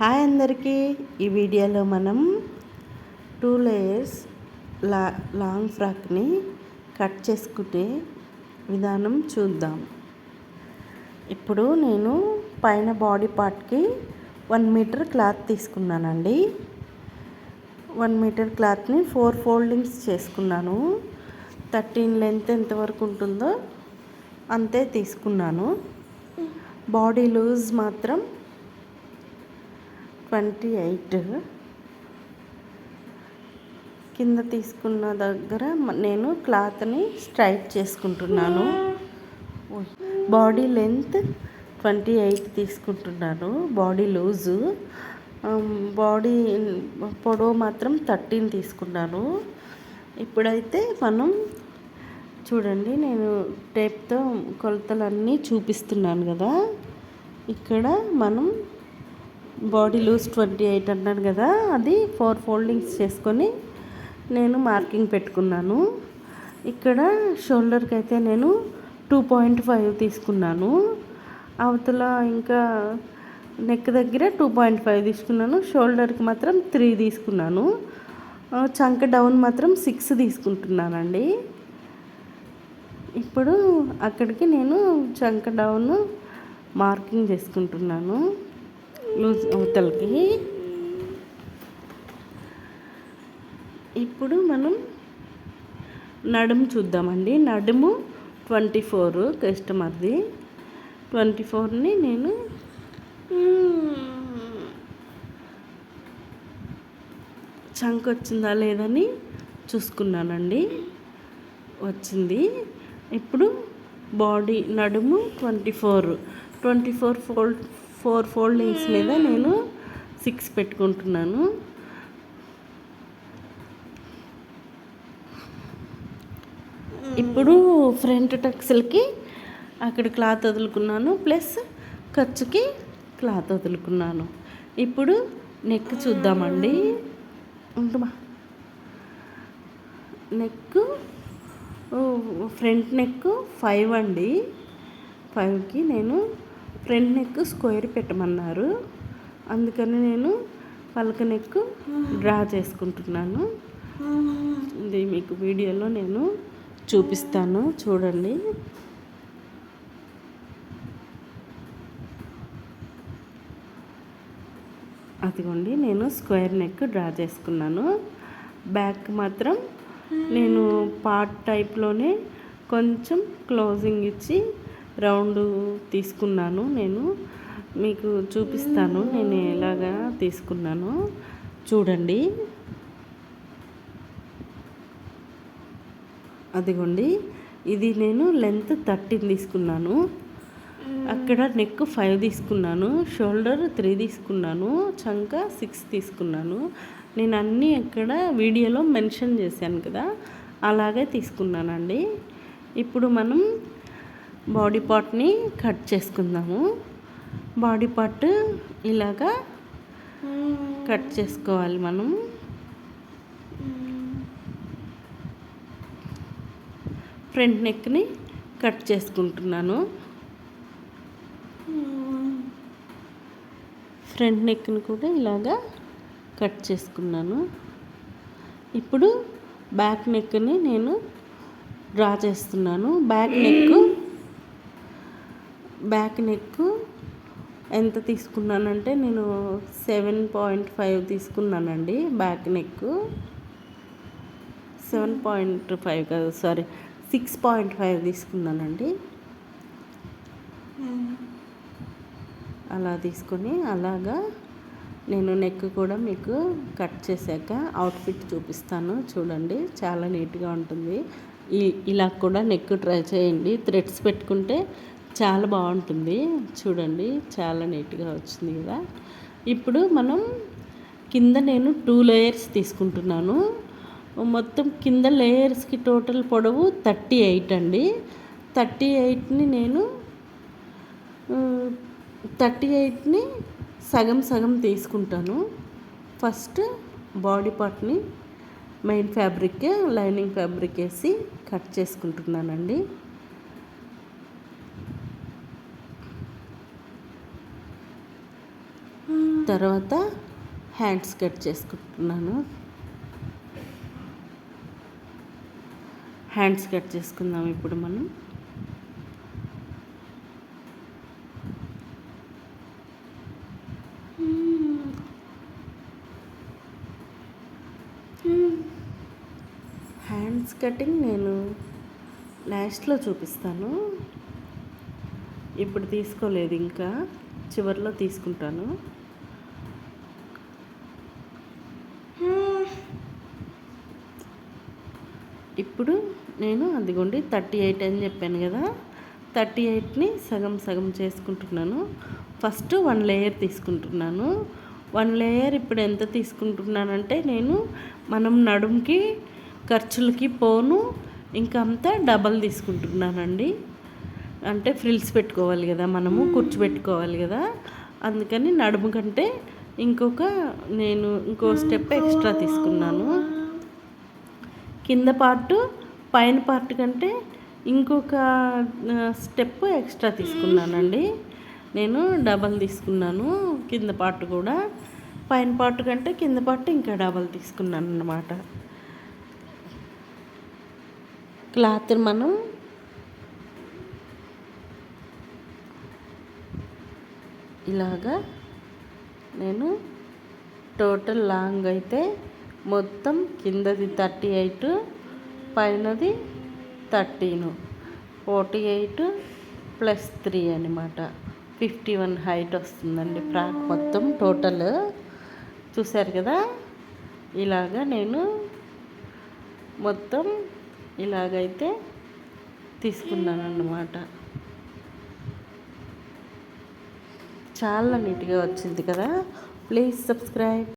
Hi అందరికీ. ఈ వీడియోలో మనం 2 లేయర్స్ లాంగ్ ఫ్రాక్ని కట్ చేసుకునే విధానం చూద్దాం. ఇప్పుడు నేను పైన బాడీ పార్ట్కి 1 మీటర్ క్లాత్ తీసుకున్నానండి. 1 మీటర్ క్లాత్ని 4 ఫోల్డింగ్స్ చేసుకున్నాను. 13 లెంత్ ఎంతవరకు ఉంటుందో అంతే తీసుకున్నాను. బాడీ లూజ్ మాత్రం 28. కింద తీసుకున్న దగ్గర నేను క్లాత్ని స్ట్రైట్ చేసుకుంటున్నాను. బాడీ లెంత్ 28 తీసుకుంటున్నాను. బాడీ లూజు, బాడీ పొడవు మాత్రం 13 తీసుకున్నాను. ఇప్పుడైతే మనం చూడండి, నేను టేప్తో కొలతలన్నీ చూపిస్తున్నాను కదా. ఇక్కడ మనం బాడీ లూజ్ 28 అన్నాను కదా, అది 4 ఫోల్డింగ్స్ చేసుకొని నేను మార్కింగ్ పెట్టుకున్నాను. ఇక్కడ షోల్డర్కి అయితే నేను 2.5 తీసుకున్నాను. అవతల ఇంకా నెక్ దగ్గర 2.5 తీసుకున్నాను. షోల్డర్కి మాత్రం 3 తీసుకున్నాను. చంక డౌన్ మాత్రం 6 తీసుకుంటున్నానండి. ఇప్పుడు అక్కడికి నేను చంక డౌన్ మార్కింగ్ చేసుకుంటున్నాను లూజ్ అవతలకి. ఇప్పుడు మనం నడుము చూద్దామండి. నడుము 24 కస్టమర్ది. 24ని నేను చంక వచ్చిందా లేదని చూసుకున్నానండి. వచ్చింది. ఇప్పుడు బాడీ నడుము 24 4 ఫోల్డింగ్స్ మీద నేను 6 పెట్టుకుంటున్నాను. ఇప్పుడు ఫ్రంట్ టక్స్లకి అక్కడ క్లాత్ వదులుకున్నాను, ప్లస్ ఖర్చుకి క్లాత్ వదులుకున్నాను. ఇప్పుడు నెక్ చూద్దామండి. ఉంటుమా నెక్, ఫ్రంట్ నెక్ 5 అండి. 5కి నేను ఫ్రంట్ నెక్ స్క్వేర్ పెట్టమన్నారు, అందుకని నేను పలక నెక్ డ్రా చేసుకుంటున్నాను. ఇది మీకు వీడియోలో నేను చూపిస్తాను, చూడండి. అదిగోండి, నేను స్క్వేర్ నెక్ డ్రా చేసుకున్నాను. బ్యాక్ మాత్రం నేను పార్ట్ టైప్లోనే కొంచెం క్లోజింగ్ ఇచ్చి రౌండ్ తీసుకున్నాను. నేను మీకు చూపిస్తాను నేను ఎలాగా తీసుకున్నాను, చూడండి. అదిగోండి, ఇది నేను లెంత్ 13 తీసుకున్నాను. అక్కడ నెక్ 5 తీసుకున్నాను, షోల్డర్ 3 తీసుకున్నాను, చంక 6 తీసుకున్నాను. నేను అన్నీ అక్కడ వీడియోలో మెన్షన్ చేశాను కదా, అలాగే తీసుకున్నానండి. ఇప్పుడు మనం బాడీ పార్ట్ని కట్ చేసుకుందాము. బాడీ పార్ట్ ఇలాగా కట్ చేసుకోవాలి మనం. ఫ్రంట్ నెక్ని కట్ చేసుకుంటున్నాను. ఫ్రంట్ నెక్ని కూడా ఇలాగా కట్ చేసుకున్నాను. ఇప్పుడు బ్యాక్ నెక్ని నేను డ్రా చేస్తున్నాను. బ్యాక్ నెక్ ఎంత తీసుకున్నానంటే నేను 7.5 తీసుకున్నానండి. బ్యాక్ నెక్ 7.5 కాదు, సారీ 6.5 తీసుకున్నానండి. అలా తీసుకొని అలాగా నేను నెక్ కూడా మీకు కట్ చేశాక అవుట్ఫిట్ చూపిస్తాను, చూడండి. చాలా నీట్గా ఉంటుంది. ఇలా కూడా నెక్ ట్రై చేయండి. థ్రెడ్స్ పెట్టుకుంటే చాలా బాగుంటుంది. చూడండి, చాలా నీట్గా వచ్చింది కదా. ఇప్పుడు మనం కింద నేను 2 లేయర్స్ తీసుకుంటున్నాను. మొత్తం కింద లేయర్స్కి టోటల్ పొడవు 38 అండి. 38ని నేను 38ని సగం తీసుకుంటాను. ఫస్ట్ బాడీ పార్ట్ని మెయిన్ ఫ్యాబ్రిక్, లైనింగ్ ఫ్యాబ్రిక్ వేసి కట్ చేసుకుంటున్నానండి. తర్వాత హ్యాండ్స్ కట్ చేసుకుంటున్నాను. హ్యాండ్స్ కట్ చేసుకుందాం ఇప్పుడు మనం. హ్యాండ్స్ కటింగ్ నేను లాస్ట్లో చూపిస్తాను, ఇప్పుడు తీసుకోలేదు, ఇంకా చివరిలో తీసుకుంటాను. ఇప్పుడు నేను అదిగోండి 38 అని చెప్పాను కదా, 38ని సగం సగం చేసుకుంటున్నాను. ఫస్ట్ 1 లేయర్ తీసుకుంటున్నాను. 1 లేయర్ ఇప్పుడు ఎంత తీసుకుంటున్నానంటే, నేను మనం నడుముకి ఖర్చులకి పోను ఇంకా అంతా డబల్ తీసుకుంటున్నానండి. అంటే ఫ్రిల్స్ పెట్టుకోవాలి కదా, మనము కూర్చోబెట్టుకోవాలి కదా, అందుకని నడుము కంటే ఇంకో స్టెప్ ఎక్స్ట్రా తీసుకున్నాను. కింద పార్టు పైన పార్ట్ కంటే ఇంకొక స్టెప్ ఎక్స్ట్రా తీసుకున్నానండి. నేను డబల్ తీసుకున్నాను కింద పార్ట్ కూడా, పైన పార్ట్ కంటే కింద పార్ట్ ఇంకా డబల్ తీసుకున్నాను అన్నమాట. క్లాత్ మనం ఇలాగా, నేను టోటల్ లాంగ్ అయితే మొత్తం కిందది 38, పైనది 13, 48 + 3 అనమాట. 51 హైట్ వస్తుందండి ఫ్రాక్ మొత్తం టోటల్. చూశారు కదా, ఇలాగా నేను మొత్తం ఇలాగైతే తీసుకున్నాను అన్నమాట. చాలా నీట్గా వచ్చింది కదా. Please subscribe.